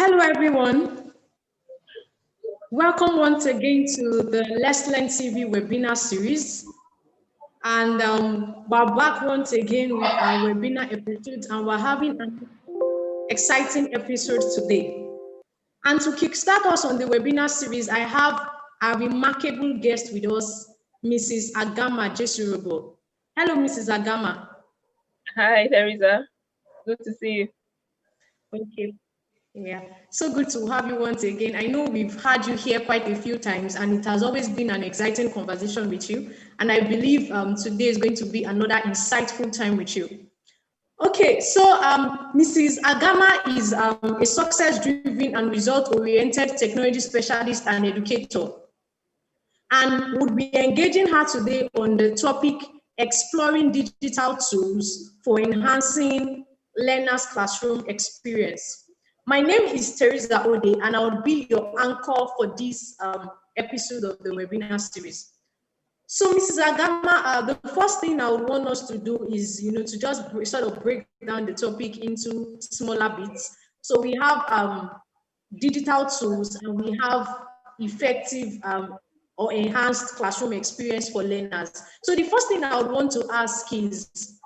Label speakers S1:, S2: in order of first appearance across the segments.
S1: Hello, everyone. Welcome once again to the Let's Learn TV webinar series. And we're back once again with our webinar episode, and we're having an exciting episode today. And to kickstart us on the webinar series, I have a remarkable guest with us, Mrs. Agama Jesurobo. Hello, Mrs. Agama.
S2: Hi, Teresa. Good to see you.
S1: Okay. Yeah, so good to have you once again. I know we've had you here quite a few times, and it has always been an exciting conversation with you. And I believe today is going to be another insightful time with you. Okay, so Mrs. Agama is a success-driven and result-oriented technology specialist and educator, and would be engaging her today on the topic exploring digital tools for enhancing learners' classroom experience. My name is Teresa Ode, and I will be your anchor for this episode of the webinar series. So, Mrs. Agama, the first thing I would want us to do is, to just sort of break down the topic into smaller bits. So we have digital tools, and we have effective or enhanced classroom experience for learners. So the first thing I would want to ask is,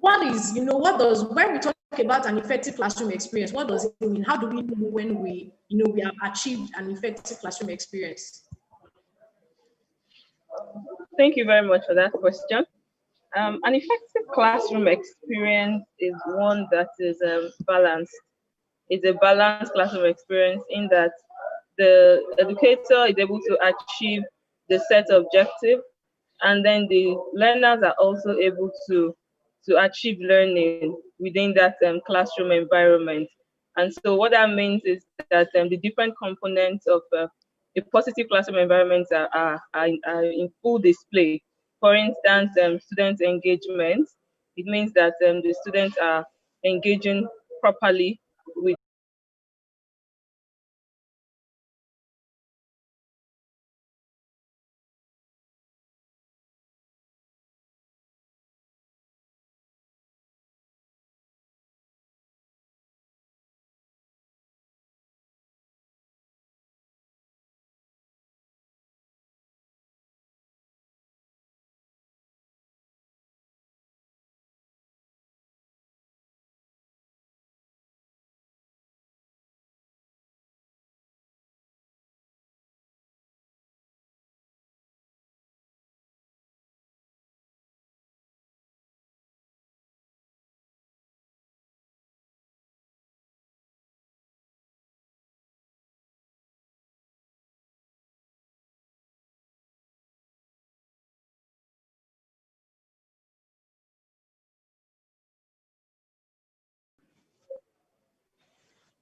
S1: when we talk about an effective classroom experience, what does it mean? How do we know when we have achieved an effective classroom experience?
S2: Thank you very much for that question. An effective classroom experience is one that is balanced. It's a balanced classroom experience in that the educator is able to achieve the set objective, and then the learners are also able to achieve learning within that classroom environment. And so what that means is that the different components of a positive classroom environment are in full display. For instance, student engagement. It means that the students are engaging properly with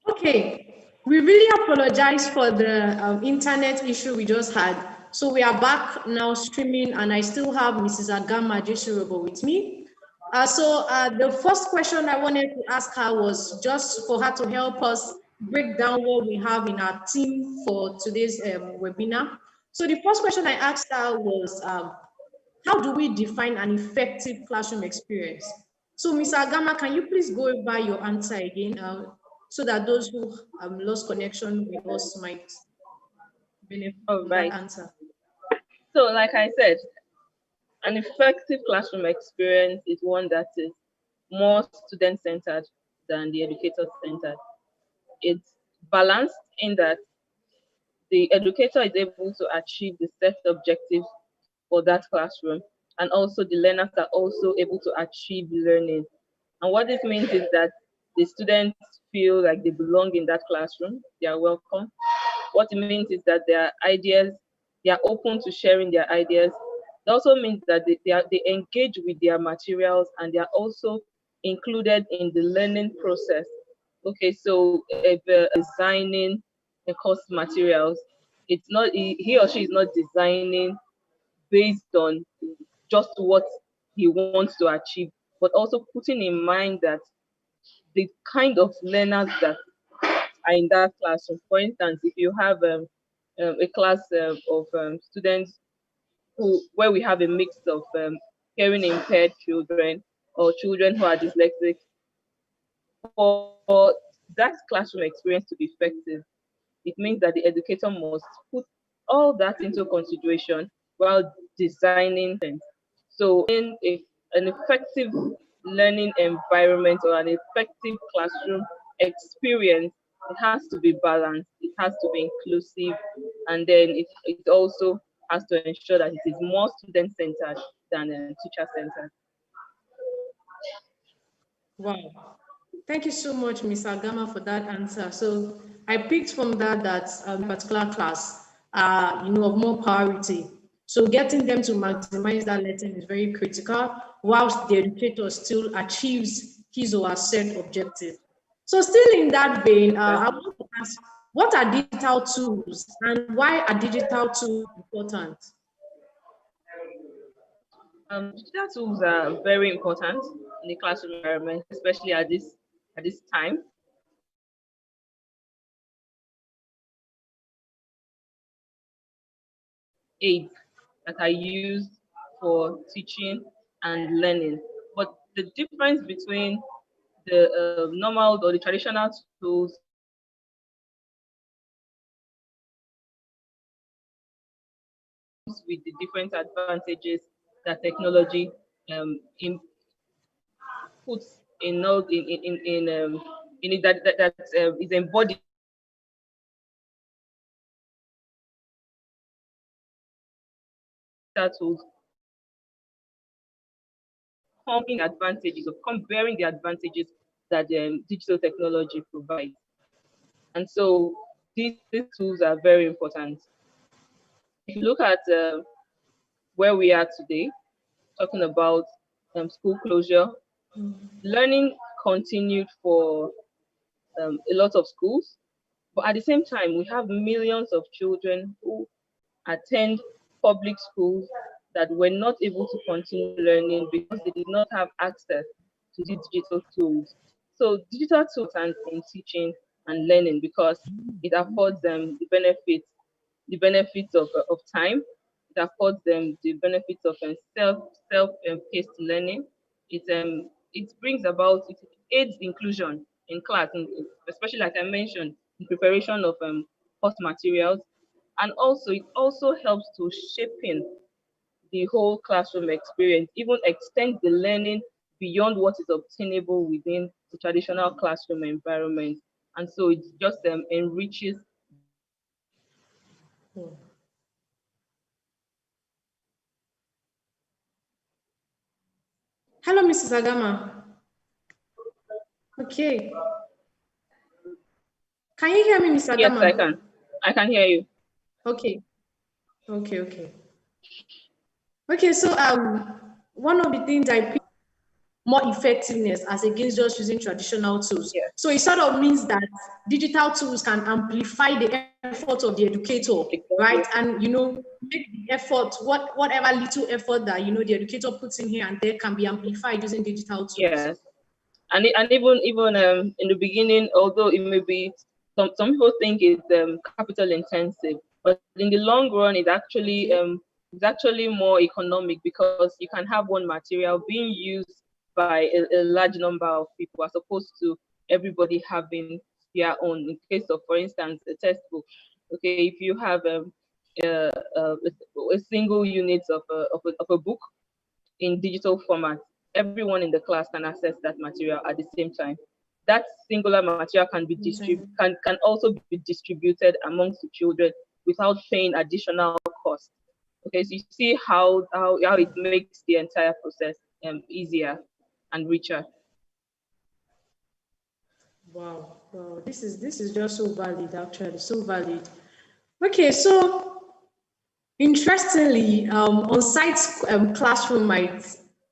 S1: Okay, we really apologize for the internet issue we just had. So we are back now streaming, and I still have Mrs. Agama Jeshirobo with me. The first question I wanted to ask her was just for her to help us break down what we have in our team for today's webinar. So the first question I asked her was, how do we define an effective classroom experience? So, Ms. Agama, can you please go over your answer again, so that those who lost connection with us might benefit from that answer?
S2: So, like I said, an effective classroom experience is one that is more student-centered than the educator-centered. It's balanced in that the educator is able to achieve the set objectives for that classroom, and also the learners are also able to achieve learning. And what this means is that the students feel like they belong in that classroom, they are welcome. What it means is that their ideas, they are open to sharing their ideas. It also means that they engage with their materials, and they are also included in the learning process. Okay, so if designing the course materials, it's not, he or she is not designing based on just what he wants to achieve, but also putting in mind that the kind of learners that are in that classroom. For instance, if you have a class of students where we have a mix of hearing impaired children or children who are dyslexic, for that classroom experience to be effective, it means that the educator must put all that into consideration while designing things. So, an effective learning environment or an effective classroom experience, it has to be balanced, it has to be inclusive, and then it also has to ensure that it is more student centered than teacher centered.
S1: Wow. Thank you so much, Ms. Agama, for that answer. So I picked from that particular class, of more priority. So getting them to maximize that lesson is very critical, whilst the educator still achieves his or her set objective. So still in that vein, I want to ask, what are digital tools and why are digital tools important?
S2: Digital tools are very important in the classroom environment, especially at this time. Aids that are used for teaching and learning. But the difference between the normal or the traditional tools with the different advantages that technology puts in it that is embodied tools coming advantages or comparing the advantages that digital technology provides. And so these tools are very important. If you look at where we are today, talking about school closure, learning continued for a lot of schools, but at the same time, we have millions of children who attend public schools that were not able to continue learning because they did not have access to these digital tools. So digital tools are in teaching and learning because it affords them the benefits of time. It affords them the benefits of self-paced learning. It brings about, it aids inclusion in class, especially like I mentioned, in preparation of course materials, and also it also helps to shaping the whole classroom experience, even extend the learning beyond what is obtainable within the traditional classroom environment. And so it just enriches.
S1: Hello, Mrs. Agama. Okay. Can you hear me, Mr.
S2: Yes, I
S1: Agama?
S2: can. I can hear you.
S1: Okay. Okay. Okay, so one of the things I pick more effectiveness as against just using traditional tools.
S2: Yes,
S1: So it sort of means that digital tools can amplify the effort of the educator,
S2: exactly.
S1: right? And make the effort, whatever little effort that the educator puts in here and there can be amplified using digital tools.
S2: Yes. And even in the beginning, although it may be some people think it's capital intensive, but in the long run,
S1: Okay.
S2: it's actually more economic because you can have one material being used by a large number of people as opposed to everybody having their own. In case of, for instance, a textbook, okay, if you have a single unit of a book in digital format, everyone in the class can access that material at the same time. That singular material can also be distributed amongst the children without paying additional cost. Okay, so you see how it makes the entire process easier and richer.
S1: Wow. This is just so valid, actually, so valid. Okay, so interestingly, on-site classroom might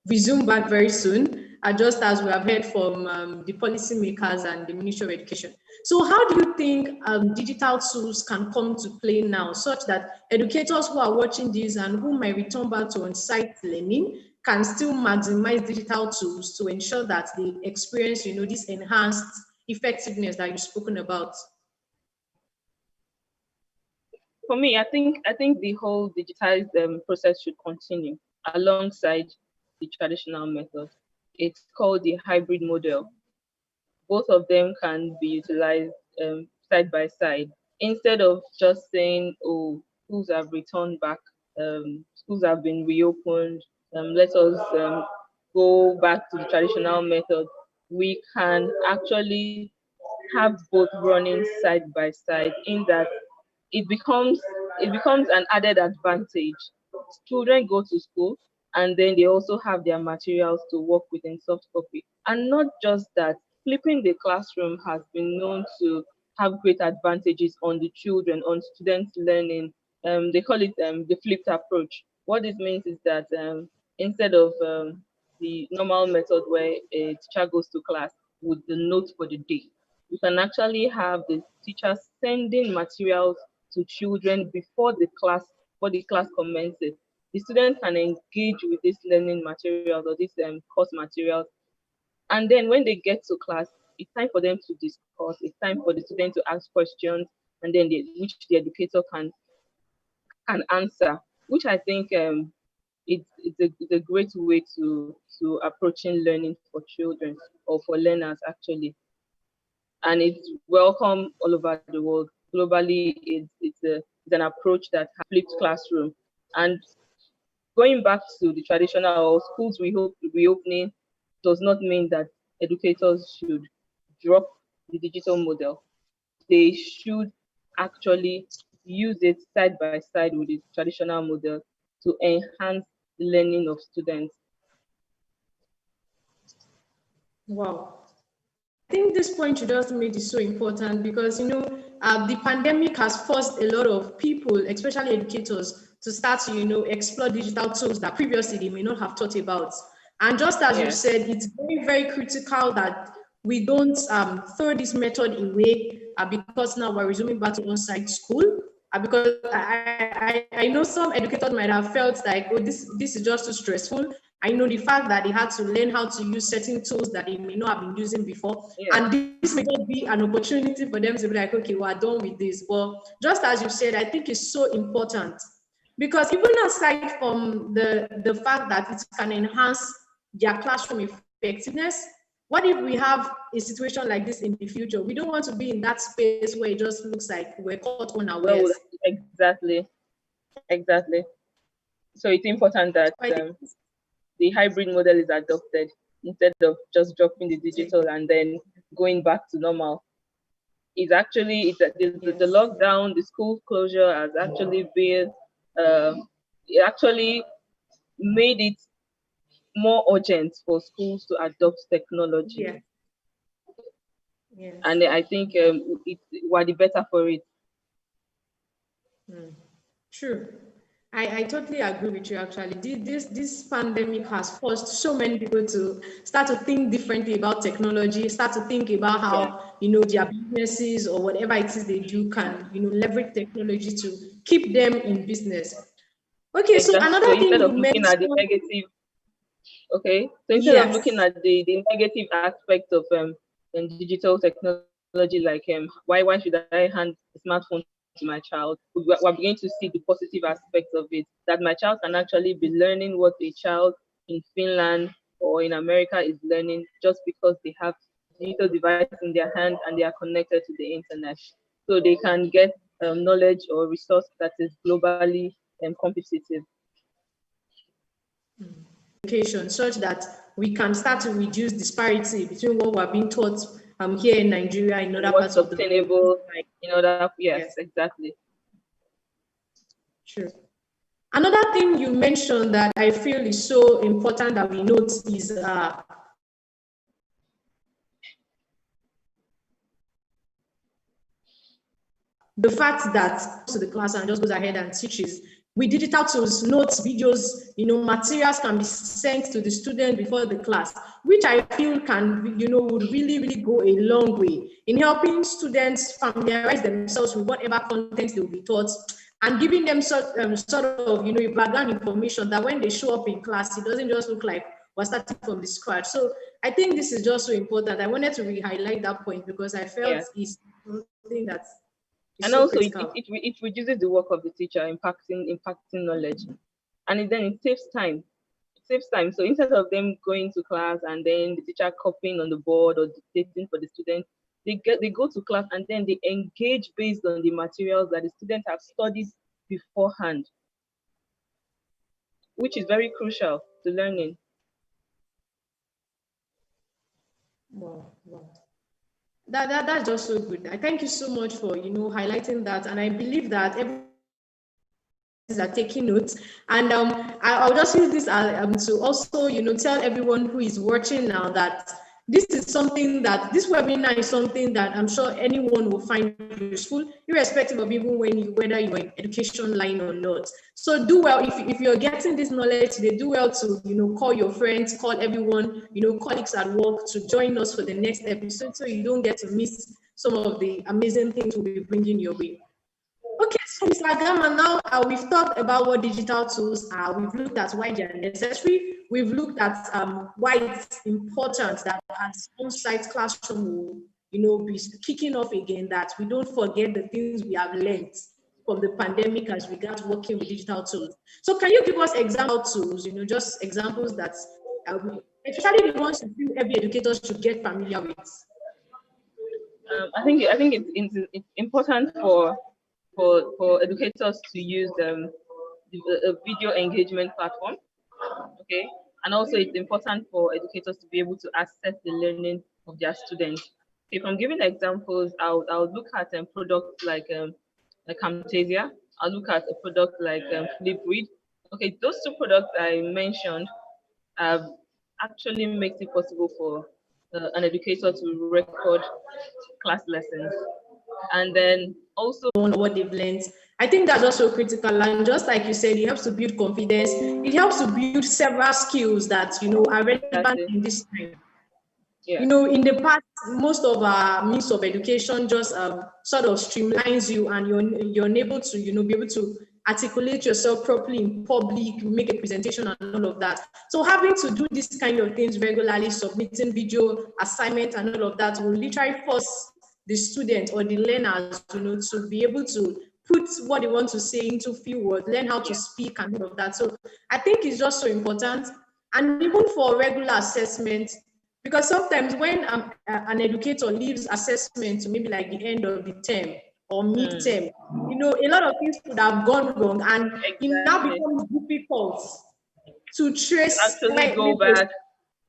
S1: resume back very soon, just as we have heard from the policymakers and the Ministry of Education. So how do you think digital tools can come to play now, such that educators who are watching this and who might return back to on-site learning can still maximize digital tools to ensure that they experience, this enhanced effectiveness that you've spoken about?
S2: For me, I think the whole digitized process should continue alongside the traditional method. It's called the hybrid model. both of them can be utilized side by side, instead of just saying, oh, schools have returned back, schools have been reopened, let us go back to the traditional method. We can actually have both running side by side, in that it becomes it becomes an added advantage. Children go to school, and then they also have their materials to work with in soft copy. And not just that, flipping the classroom has been known to have great advantages on the children, on students learning. They call it the flipped approach. What this means is that instead of the normal method where a teacher goes to class with the notes for the day, you can actually have the teacher sending materials to children before the class commences. The students can engage with this learning materials or this course materials, and then when they get to class, it's time for them to discuss. It's time for the student to ask questions, and then which the educator can answer. Which I think it's a great way to approaching learning for children, or for learners actually, and it's welcome all over the world. Globally, it's an approach that has flipped classroom. And going back to the traditional, or schools reopening, does not mean that educators should drop the digital model. They should actually use it side by side with the traditional model to enhance the learning of students.
S1: Wow. I think this point you just made is so important because, the pandemic has forced a lot of people, especially educators, to start to, explore digital tools that previously they may not have thought about. And just as you
S2: Yeah,
S1: said, it's very, very critical that we don't throw this method away because now we're resuming back to on-site school. Because I know some educators might have felt like, oh, this is just too stressful. I know the fact that they had to learn how to use certain tools that they may not have been using before.
S2: yeah,
S1: And this may just be an opportunity for them to be like, okay, we're done with this. But just as you said, I think it's so important because even aside from the fact that it can enhance their classroom effectiveness, what if we have a situation like this in the future? We don't want to be in that space where it just looks like we're caught
S2: well,
S1: unawares.
S2: exactly. So it's important that
S1: I think
S2: the hybrid model is adopted, instead of just dropping the digital and then going back to normal. It's actually the
S1: yes.
S2: lockdown, the school closure has actually been it actually made it more urgent for schools to adopt technology,
S1: Yeah. Yes.
S2: and I think we're the better for it.
S1: True. I totally agree with you actually. This pandemic has forced so many people to start to think differently about technology, start to think about
S2: Yeah,
S1: how, their businesses or whatever it is they do can, leverage technology to keep them in business. Okay, so
S2: exactly. So
S1: another
S2: instead
S1: thing you
S2: of looking at the
S1: mentioned,
S2: negative, okay, so instead of looking
S1: yes.
S2: at the negative aspect of digital technology, like why should I hand a smartphone to my child, we're beginning to see the positive aspects of it, that my child can actually be learning what a child in Finland or in America is learning, just because they have digital device in their hand and they are connected to the internet, so they can get knowledge or resource that is globally competitive.
S1: Education such that we can start to reduce disparity between what we're being taught here in Nigeria and other
S2: What's
S1: parts of the world.
S2: obtainable in order, yes,
S1: Yes,
S2: exactly.
S1: true. Another thing you mentioned that I feel is so important that we note is the fact that to the class and just goes ahead and teaches. With digital tools, notes, videos, materials can be sent to the student before the class, which I feel can, would really, really go a long way in helping students familiarize themselves with whatever content they will be taught and giving them sort of, background information that when they show up in class, it doesn't just look like we're starting from the scratch. So I think this is just so important. I wanted to re-highlight that point because I felt
S2: Yeah,
S1: it's something that is
S2: and
S1: so
S2: also
S1: critical.
S2: it reduces the work of the teacher, impacting knowledge, and then it saves time. saves time. So instead of them going to class and then the teacher copying on the board or dictating for the students, they go to class and then they engage based on the materials that the students have studied beforehand, which is very crucial to learning.
S1: Wow, wow. That's just so good. I thank you so much for highlighting that, and I believe that everyone are taking notes. And I'll just use this to also tell everyone who is watching now that this is something that this webinar is something that I'm sure anyone will find useful, irrespective of even whether you're in education line or not. So do well if you're getting this knowledge today. Do well to call your friends, call everyone, colleagues at work to join us for the next episode, so you don't get to miss some of the amazing things we'll be bringing your way. Okay, so Ms. Agama, now we've talked about what digital tools are. We've looked at why they are necessary. We've looked at why it's important that as on-site classroom will, be kicking off again, that we don't forget the things we have learned from the pandemic as regards working with digital tools. So can you give us example tools, just examples that, especially the ones you feel every educator should get familiar with?
S2: I think it's important for educators to use a video engagement platform. Okay, and also it's important for educators to be able to assess the learning of their students. If I'm giving examples, I'll look at products like Camtasia. I'll look at a product like Flipgrid. Okay, those two products I mentioned actually makes it possible for an educator to record class lessons, and then also
S1: what they've learned. I think that's also critical. And just like you said, it helps to build confidence. It helps to build several skills that are relevant in this time.
S2: yeah.
S1: In the past, most of our means of education just sort of streamlines you, and you're unable to be able to articulate yourself properly in public, make a presentation and all of that. So having to do this kind of things regularly, submitting video assignment and all of that, will literally force the student or the learners to be able to put what they want to say into few words, learn how to speak and all of that. So I think it's just so important. And even for regular assessment, because sometimes when an educator leaves assessment to maybe like the end of the term or mid-term, a lot of things could have gone wrong, and it now becomes difficult to trace.
S2: Actually go back.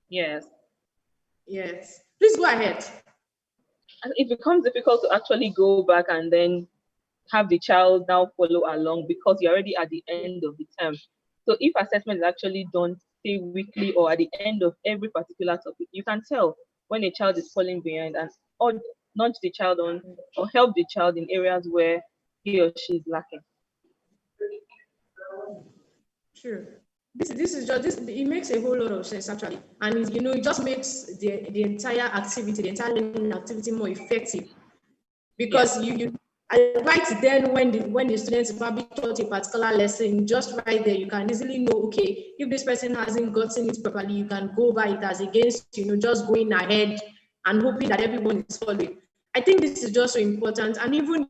S2: Yes.
S1: Yes. Please go ahead.
S2: It becomes difficult to actually go back and then have the child now follow along because you're already at the end of the term. So if assessment is actually done, say weekly or at the end of every particular topic, you can tell when a child is falling behind and or nudge the child on or help the child in areas where he or she is lacking.
S1: Sure. This is just this. It makes a whole lot of sense actually, and it just makes the entire activity, the entire learning activity, more effective, because you right then when the students probably taught a particular lesson, just right there you can easily know, okay, if this person hasn't gotten it properly, you can go by it, as against just going ahead and hoping that everyone is following. I think this is just so important, and even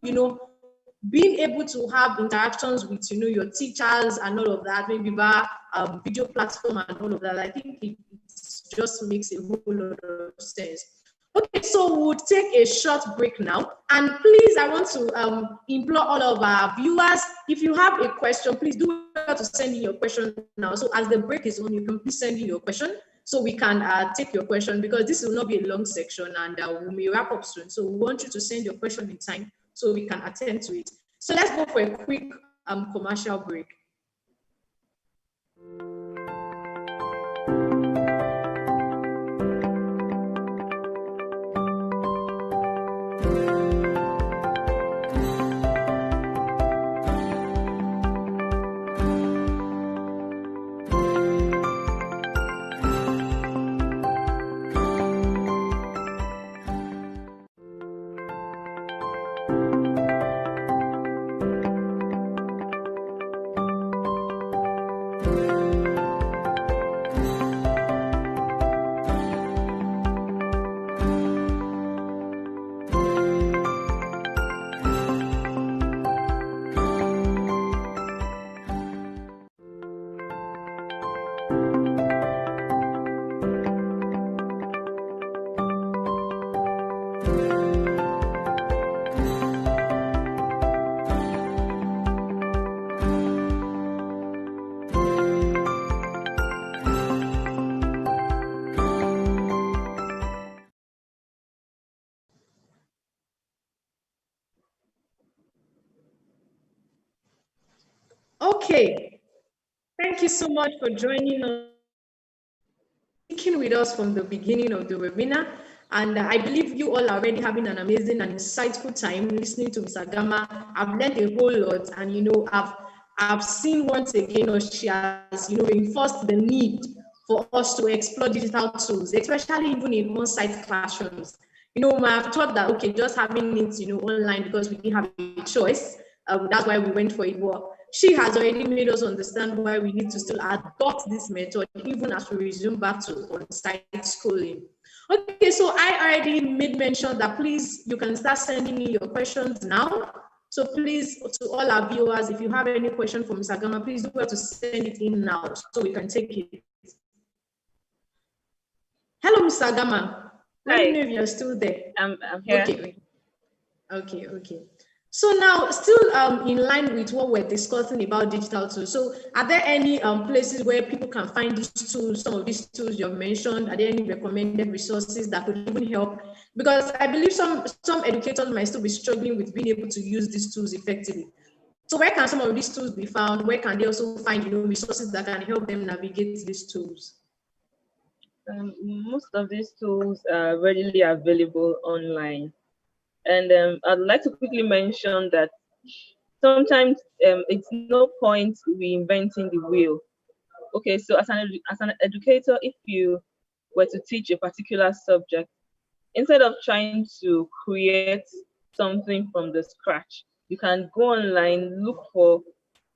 S1: being able to have interactions with your teachers and all of that, maybe by video platform and all of that. I think it just makes a whole lot of sense. Okay, so we'll take a short break now. And please, I want to implore all of our viewers, if you have a question, please do well to send in your question now. So as the break is on, you can please send in your question so we can take your question, because this will not be a long section, and we may wrap up soon. So we want you to send your question in time so we can attend to it. So let's go for a quick commercial break. Okay, thank you so much for joining us, sticking with us from the beginning of the webinar. And I believe you all are already having an amazing and insightful time listening to Ms. Agama. I've learned a whole lot, and I've seen once again, or she has reinforced the need for us to explore digital tools, especially even in on-site classrooms. I've thought that okay, just having it online because we didn't have a choice. That's why we went for it. But she has already made us understand why we need to still adopt this method even as we resume back to on-site schooling. Okay, so I already made mention that please, you can start sending me your questions now. So please, to all our viewers, if you have any question for Ms. Agama, please do well to send it in now so we can take it. Hello, Ms. Agama. Let me
S2: Hi,
S1: know if you're still there.
S2: I'm here.
S1: Okay. So now, still in line with what we're discussing about digital tools. So are there any places where people can find these tools, some of these tools you've mentioned? Are there any recommended resources that could even help? Because I believe some educators might still be struggling with being able to use these tools effectively. So where can some of these tools be found? Where can they also find resources that can help them navigate these tools?
S2: Most of these tools are readily available online. And I'd like to quickly mention that sometimes it's no point reinventing the wheel. Okay, so as an educator, if you were to teach a particular subject, instead of trying to create something from the scratch, you can go online, look for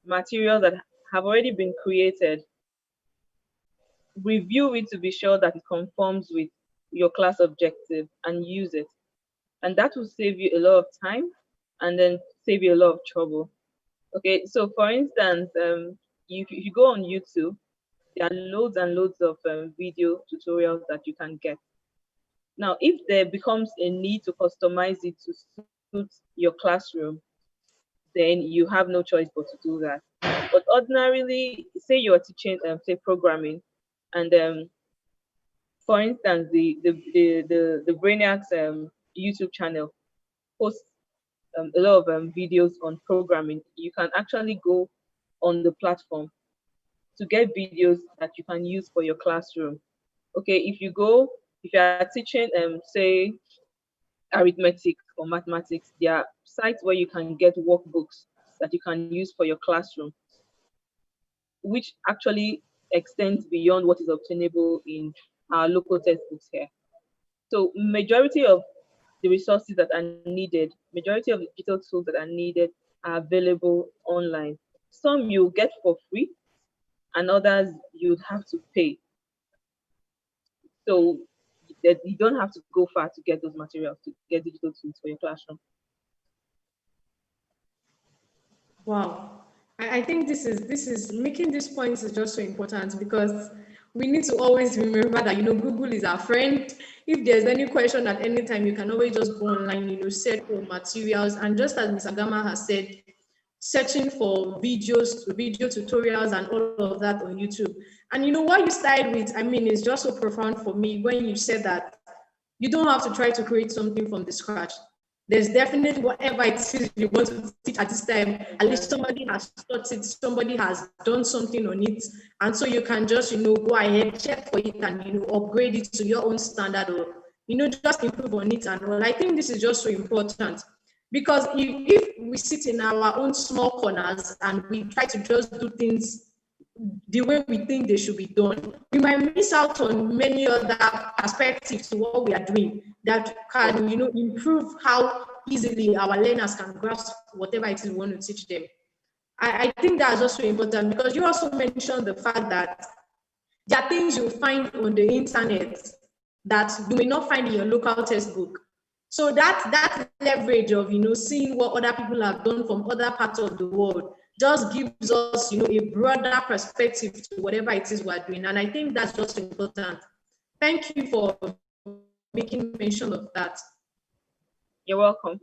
S2: materials that have already been created, review it to be sure that it conforms with your class objective, and use it. And that will save you a lot of time and then save you a lot of trouble. Okay, so for instance, if you go on YouTube, there are loads and loads of video tutorials that you can get. Now, if there becomes a need to customize it to suit your classroom, then you have no choice but to do that. But ordinarily, say you're teaching, say programming, and for instance, the Brainiacs YouTube channel posts a lot of videos on programming. You can actually go on the platform to get videos that you can use for your classroom. Okay, if you are teaching, say, arithmetic or mathematics, there are sites where you can get workbooks that you can use for your classroom, which actually extends beyond what is obtainable in our local textbooks here. So majority of the resources that are needed, majority of the digital tools that are needed are available online. Some you'll get for free and others you'd have to pay. So that you don't have to go far to get those materials, to get digital tools for your classroom.
S1: Wow. I think this is making these points is just so important because we need to always remember that Google is our friend. If there's any question at any time, you can always just go online, search for materials. And just as Ms. Agama has said, searching for videos, video tutorials, and all of that on YouTube. And what you started with, I mean, is just so profound for me when you said that you don't have to try to create something from the scratch. There's definitely whatever it is you want to teach at this time, at least somebody has taught it, somebody has done something on it. And so you can just, go ahead, check for it and, upgrade it to your own standard or, just improve on it and all. I think this is just so important because if we sit in our own small corners and we try to just do things the way we think they should be done, we might miss out on many other perspectives to what we are doing that can, improve how easily our learners can grasp whatever it is we want to teach them. I think that's also important because you also mentioned the fact that there are things you'll find on the internet that you may not find in your local textbook. So that leverage of seeing what other people have done from other parts of the world just gives us a broader perspective to whatever it is we're doing. And I think that's just important. Thank you for making mention of that.
S2: You're welcome.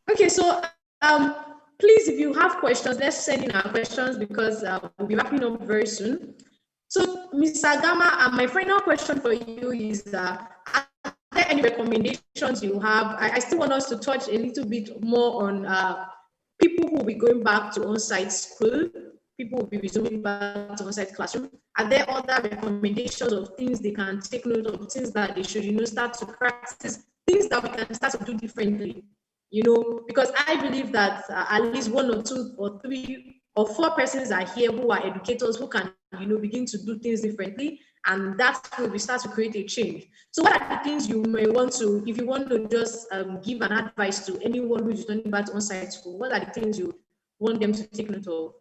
S1: Okay, so please, if you have questions, let's send in our questions because we'll be wrapping up very soon. So, Ms. Agama, my final question for you is, are there any recommendations you have? I still want us to touch a little bit more on people who will be going back to on-site school, people will be resuming back to on-site classroom. Are there other recommendations of things they can take note of, things that they should, start to practice, things that we can start to do differently? Because I believe that at least one or two or three or four persons are here who are educators who can, begin to do things differently. And that's where we start to create a change. So what are the things you may want to, if you want to just give an advice to anyone who's returning back to on-site school, what are the things you want them to take note of?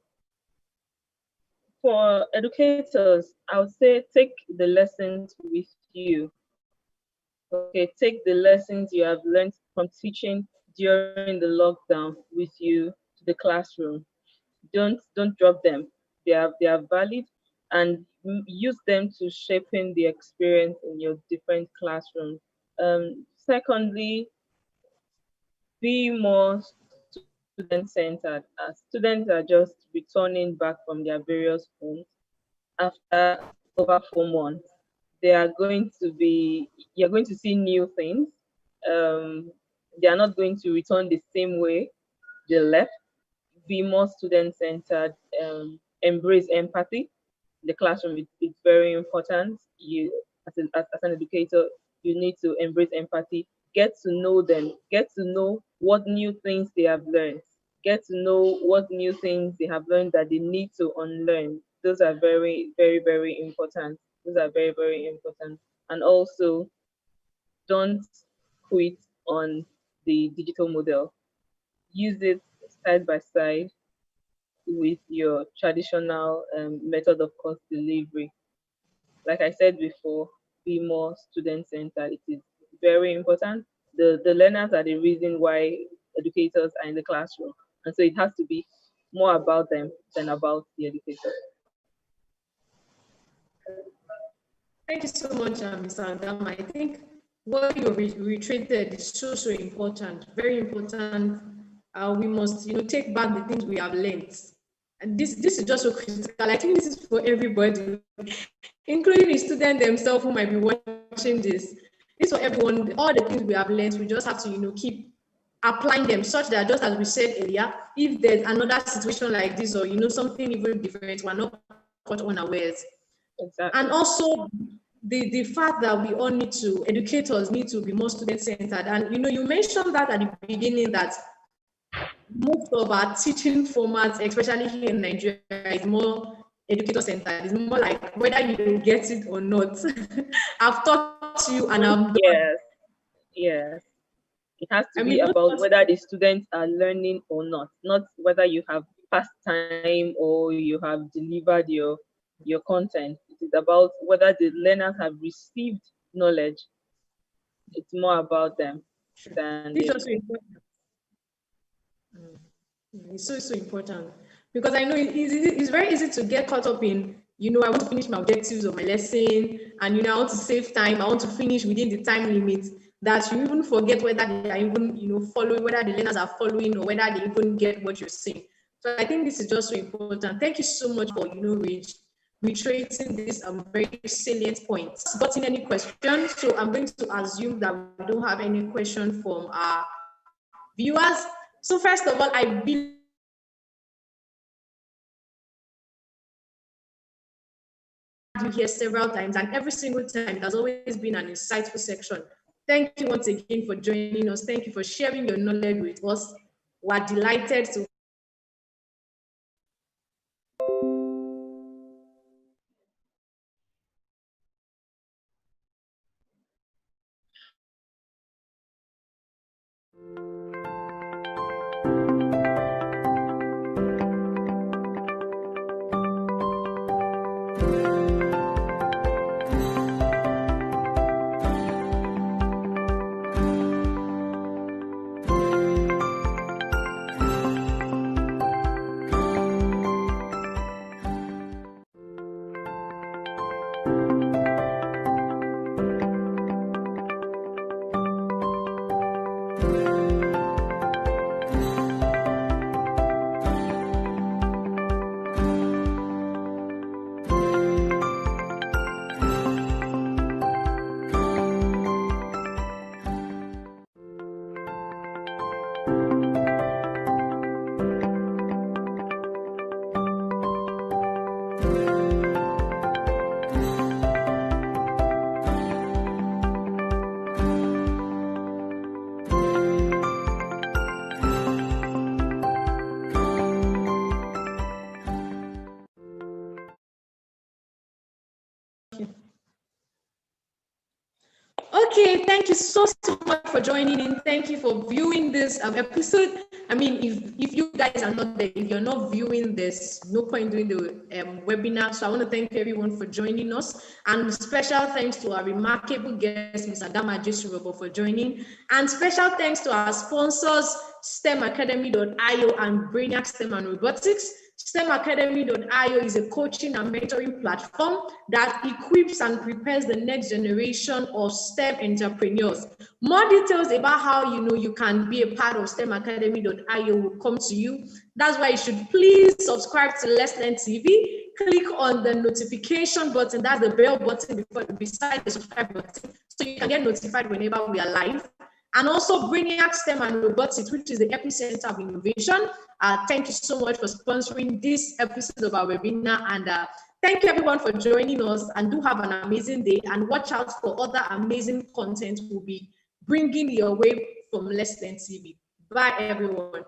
S2: For educators, I would say take the lessons with you. Okay, take the lessons you have learned from teaching during the lockdown with you to the classroom. Don't drop them. They are valid, and use them to shaping the experience in your different classrooms. Secondly, be more student centered. Students are just returning back from their various homes after over 4 months. You're going to see new things. They are not going to return the same way they left. Be more student centered. Embrace empathy. The classroom is very important. You, as an educator, you need to embrace empathy. Get to know them. Get to know what new things they have learned. Get to know what new things they have learned that they need to unlearn. Those are very, very, very important. Those are very, very important. And also, don't quit on the digital model. Use it side by side with your traditional method of course delivery. Like I said before, be more student centered. It is very important. The learners are the reason why educators are in the classroom. And so it has to be more about them than about the educator.
S1: Thank you so much, Mr. Adama. I think what you reiterated is so important, very important. We must, take back the things we have learned. And this is just so critical. I think this is for everybody, including the student themselves who might be watching this. This is for everyone. All the things we have learned, we just have to, keep applying them such that, just as we said earlier, if there's another situation like this or, something even different, we're not caught unawares.
S2: Exactly.
S1: And also the fact that we all educators need to be more student-centered. And, you mentioned that at the beginning that most of our teaching formats, especially here in Nigeria, is more educator-centered. It's more like whether you get it or not. I've taught you and I'm done.
S2: Yes. It has to be about whether the students are learning or not whether you have passed time or you have delivered your content. It is about whether the learners have received knowledge. It's more about them than
S1: This is also important. It's so important because I know it's very easy to get caught up in, I want to finish my objectives of my lesson, and I want to save time. I want to finish within the time limit. That you even forget whether they are even, following, whether the learners are following, or whether they even get what you're saying. So I think this is just so important. Thank you so much for, reiterating this very salient point. Gotten any questions? So I'm going to assume that we don't have any question from our viewers. So first of all, I believe you here several times, and every single time it has always been an insightful section. Thank you once again for joining us. Thank you for sharing your knowledge with us. We're delighted to thank you so much for joining in. Thank you for viewing this episode. I mean, if you guys are not there, if you're not viewing this, no point doing the webinar. So I want to thank everyone for joining us, and special thanks to our remarkable guest, Mr. Dama Jesurobo, for joining, and special thanks to our sponsors, STEMacademy.io and Brainiac STEM and Robotics. STEMacademy.io is a coaching and mentoring platform that equips and prepares the next generation of STEM entrepreneurs. More details about how you can be a part of STEMacademy.io will come to you. That's why you should please subscribe to Let's Learn TV. Click on the notification button, that's the bell button beside the subscribe button, so you can get notified whenever we are live. And also Brainiac STEM and Robotics, which is the epicenter of innovation. Thank you so much for sponsoring this episode of our webinar. And thank you everyone for joining us, and do have an amazing day, and watch out for other amazing content we'll be bringing your way from Let's Learn TV. Bye everyone.